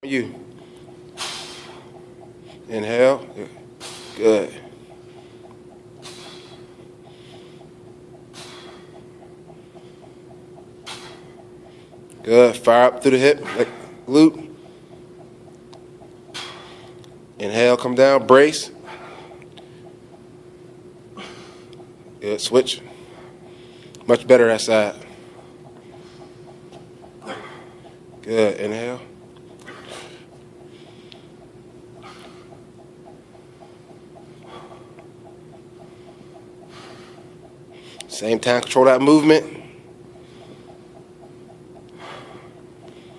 You. Inhale. Good. Good. Fire up through the hip, like glute. Inhale, come down, brace. Good. Switch. Much better that side. Good. Inhale. Same time, control that movement.